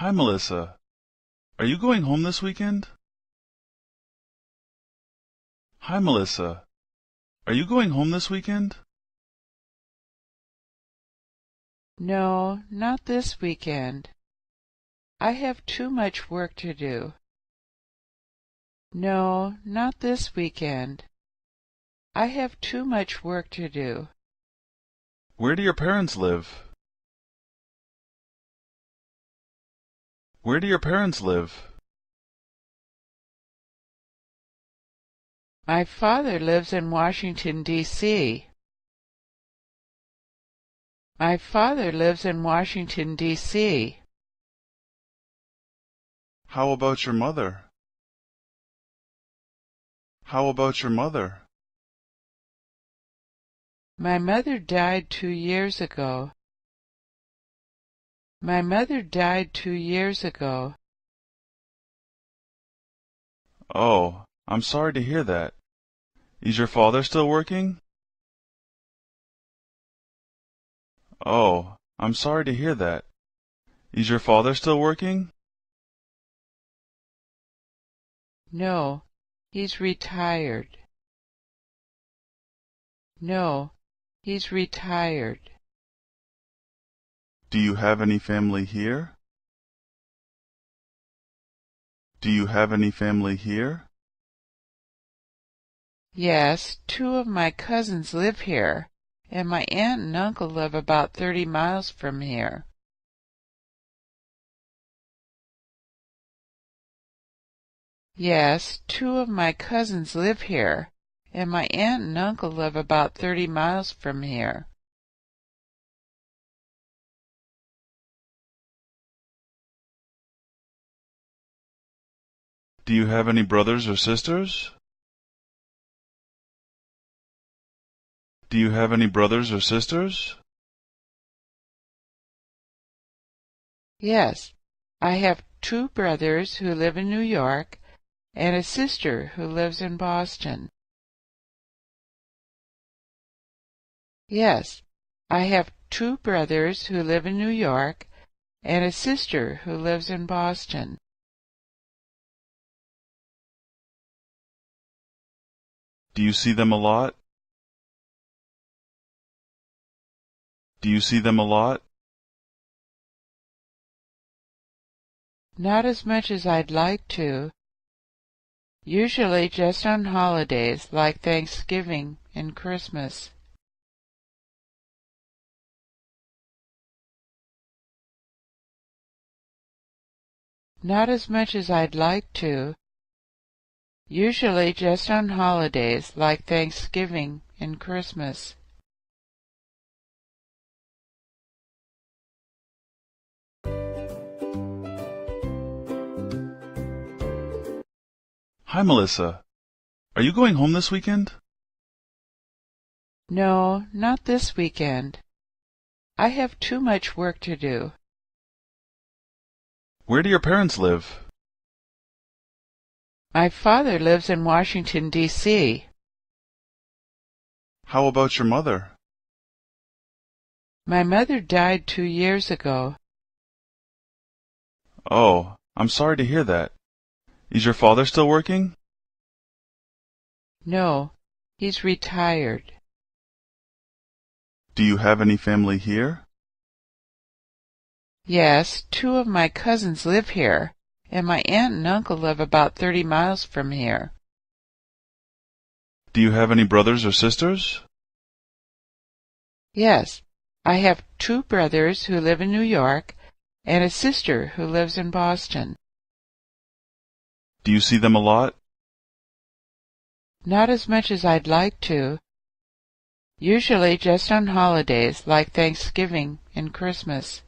Hi, Melissa. Are you going home this weekend? Hi, Melissa. Are you going home this weekend? No, not this weekend. I have too much work to do. No, not this weekend. I have too much work to do. Where do your parents live? Where do your parents live? My father lives in Washington, D.C. My father lives in Washington, D.C. How about your mother? How about your mother? My mother died 2 years ago. My mother died 2 years ago. Oh, I'm sorry to hear that. Is your father still working? Oh, I'm sorry to hear that. Is your father still working? No, he's retired. No, he's retired. Do you have any family here? Do you have any family here? Yes, 2 of my cousins live here, and my aunt and uncle live about 30 miles from here. Yes, 2 of my cousins live here, and my aunt and uncle live about 30 miles from here. Do you have any brothers or sisters? Do you have any brothers or sisters? Yes, I have 2 brothers who live in New York and a sister who lives in Boston. Yes, I have 2 brothers who live in New York and a sister who lives in Boston. Do you see them a lot? Do you see them a lot? Not as much as I'd like to. Usually just on holidays like Thanksgiving and Christmas. Not as much as I'd like to. Usually just on holidays like Thanksgiving and Christmas. Hi, Melissa. Are you going home this weekend? No, not this weekend. I have too much work to do. Where do your parents live? My father lives in Washington, D.C. How about your mother? My mother died 2 years ago. Oh, I'm sorry to hear that. Is your father still working? No, he's retired. Do you have any family here? Yes, 2 of my cousins live here, and my aunt and uncle live about 30 miles from here. Do you have any brothers or sisters? Yes, I have 2 brothers who live in New York and a sister who lives in Boston. Do you see them a lot? Not as much as I'd like to. Usually just on holidays like Thanksgiving and Christmas.